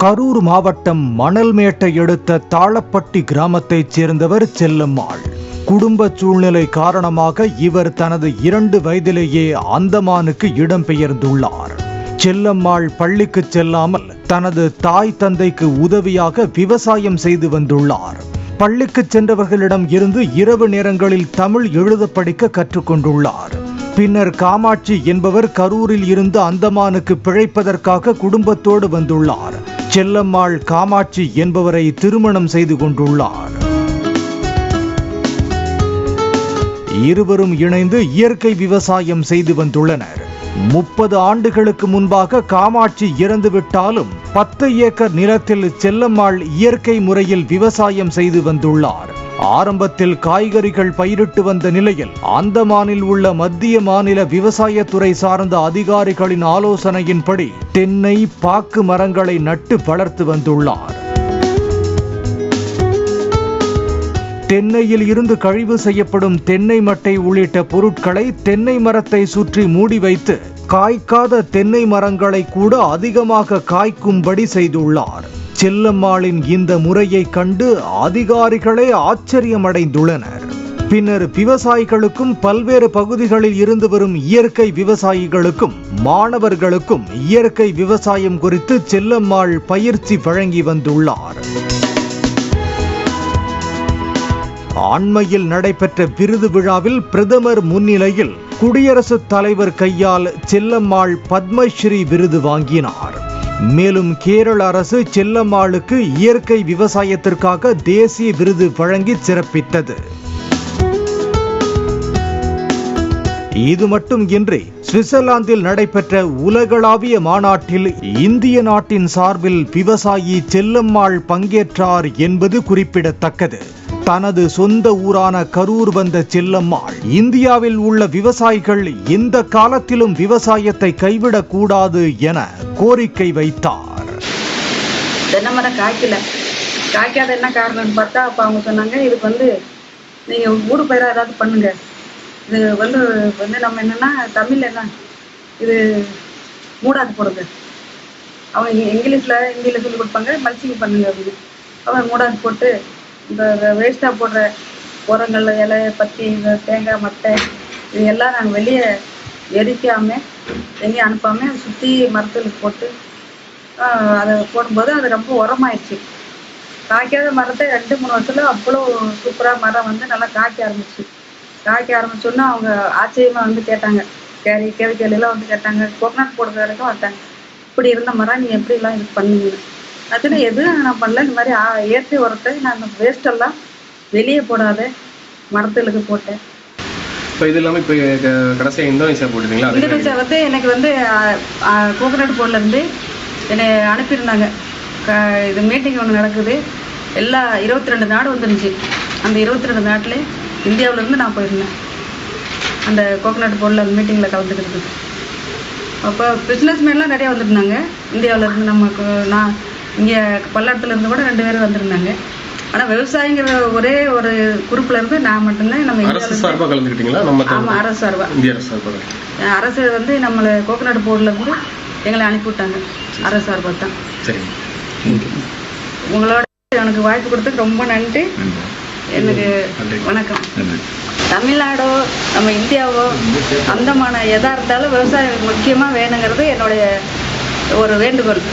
கரூர் மாவட்டம் மணல்மேட்டை அடுத்த தாளப்பட்டி கிராமத்தைச் சேர்ந்தவர் செல்லம்மாள். குடும்ப சூழ்நிலை காரணமாக இவர் தனது 2 வயதிலேயே அந்தமானுக்கு இடம்பெயர்ந்துள்ளார். செல்லம்மாள் பள்ளிக்கு செல்லாமல் தனது தாய் தந்தைக்கு உதவியாக விவசாயம் செய்து வந்துள்ளார். பள்ளிக்கு சென்றவர்களிடம் இருந்து இரவு நேரங்களில் தமிழ் எழுத படிக்க கற்றுக்கொண்டுள்ளார். பின்னர் காமாட்சி என்பவர் கரூரில் இருந்து அந்தமானுக்கு பிழைப்பதற்காக குடும்பத்தோடு வந்துள்ளார். செல்லம்மாள் காமாட்சி என்பவரை திருமணம் செய்து கொண்டுள்ளார். இருவரும் இணைந்து இயற்கை விவசாயம் செய்து வந்துள்ளனர். 30 ஆண்டுகளுக்கு முன்பாக காமாட்சி இறந்துவிட்டாலும் 10 ஏக்கர் நிலத்தில் செல்லம்மாள் இயற்கை முறையில் விவசாயம் செய்து வந்துள்ளார். ஆரம்பத்தில் காய்கறிகள் பயிரிட்டு வந்த நிலையில் அந்தமானில் உள்ள மத்திய மாநில விவசாயத்துறை சார்ந்த அதிகாரிகளின் ஆலோசனையின்படி தென்னை, பாக்கு மரங்களை நட்டு வளர்த்து வந்துள்ளார். தென்னையில் இருந்து கழிவு செய்யப்படும் தென்னை மட்டை உள்ளிட்ட பொருட்களை தென்னை மரத்தை சுற்றி மூடி வைத்து காய்க்காத தென்னை மரங்களை கூட அதிகமாக காய்க்கும்படி செய்துள்ளார். செல்லம்மாளின் இந்த முறையை கண்டு அதிகாரிகளே ஆச்சரியமடைந்துள்ளனர். பின்னர் விவசாயிகளுக்கும் பல்வேறு பகுதிகளில் இருந்து வரும் இயற்கை விவசாயிகளுக்கும் மாணவர்களுக்கும் இயற்கை விவசாயம் குறித்து செல்லம்மாள் பயிற்சி வழங்கி வந்துள்ளார். அண்மையில் நடைபெற்ற விருது விழாவில் பிரதமர் முன்னிலையில் குடியரசுத் தலைவர் கையால் செல்லம்மாள் பத்மஸ்ரீ விருது வாங்கினார். மேலும் கேரள அரசு செல்லம்மாளுக்கு இயற்கை விவசாயத்திற்காக தேசிய விருது வழங்கி சிறப்பித்தது. இது மட்டும் இன்றி சுவிட்சர்லாந்தில் நடைபெற்ற உலகளாவிய மாநாட்டில் இந்திய நாட்டின் சார்பில் விவசாயி செல்லம்மாள் பங்கேற்றார் என்பது குறிப்பிடத்தக்கது. தனது சொந்த ஊரான கரூர் வந்த செல்லம்மாள் இந்தியாவில் உள்ள விவசாயிகள் எந்த காலத்திலும் விவசாயத்தை கைவிடக் கூடாது என கோரிக்கை வைத்தார். தென்னைமரம் காய்க்காத என்ன காரணம்னு பார்த்தா அப்ப அவங்க சொன்னாங்க, இதுக்கு நீங்க ஊடு பயிரா ஏதாவது பண்ணுங்க. இது நம்ம என்னன்னா தமிழ்ல என்ன இது மூடாது போடுங்க. அவங்க இங்கிலீஷ்ல சொல்லி கொடுப்பாங்க, மல்ச்சிங் பண்ணுங்க அப்படின்னு. அவங்க மூடாது போட்டு இந்த வேஸ்ட்டாக போடுற உரங்கள், இலை, பத்தி, தேங்காய் மட்டை இது எல்லாம் நாங்கள் வெளியே எரிக்காமல் எங்கேயும் அனுப்பாமல் சுற்றி மரத்தில் போட்டு அதை போடும்போது அது ரொம்ப உரமாயிடுச்சு. காய்க்காத மரத்தை 2-3 வருஷத்துல அவ்வளோ சூப்பராக மரம் நல்லா காய்க்க ஆரம்பிச்சோன்னா அவங்க ஆச்சரியமாக கேட்டாங்க. கேள்வியெல்லாம் கேட்டாங்க. கோகனட் போடுற வரைக்கும் வந்தாங்க. இப்படி இருந்த மரம் நீ எப்படிலாம் இது பண்ணுவீங்க? அதுன்னு எதுவும் நான் பண்ணல. இந்த மாதிரி இயற்கை உரத்தை நான் வேஸ்டெல்லாம் வெளியே போடாத மரத்துகளுக்கு போட்டேன். இப்போ இது இல்லாமல் இப்போ கடைசியாக இந்தோனேஷியா போட்டுருந்தீங்களா? இந்தோனேஷியா எனக்கு கோகனட் போர்ட்லேருந்து என்னை அனுப்பியிருந்தாங்க. இது மீட்டிங் ஒன்று நடக்குது. எல்லா 22 நாடு வந்துருந்துச்சு. அந்த 22 நாட்டில் இந்தியாவிலேருந்து நான் போயிருந்தேன் அந்த கோகனட் போர்டில் அந்த மீட்டிங்கில் கலந்துக்கிறதுக்கு. அப்போ பிஸ்னஸ்மேன்லாம் நிறையா வந்துருந்தாங்க இந்தியாவிலேருந்து. நான் இங்கே பல்லடத்துலேருந்து கூட 2 பேர் வந்திருந்தாங்க. ஆனால் விவசாயிங்கிற ஒரே ஒரு குரூப்ல இருந்து நான் மட்டும்தான். நம்ம அரசு சார்பாக கலந்துக்கிட்டீங்களா? ஆமாம், அரசு சார்பாக. இந்திய அரசு சார்பாக. அரசு நம்மளை கோகனட் போர்டில் இருந்து எங்களை அனுப்பிவிட்டாங்க. அரசு சார்பாக தான். சரி, உங்களோட எனக்கு வாய்ப்பு கொடுத்ததுக்கு ரொம்ப நன்றி. எனக்கு வணக்கம். தமிழ்நாடோ நம்ம இந்தியாவோ அந்தமான எதா இருந்தாலும் விவசாயம் முக்கியமாக வேணுங்கிறது என்னுடைய ஒரு வேண்டுகோள்.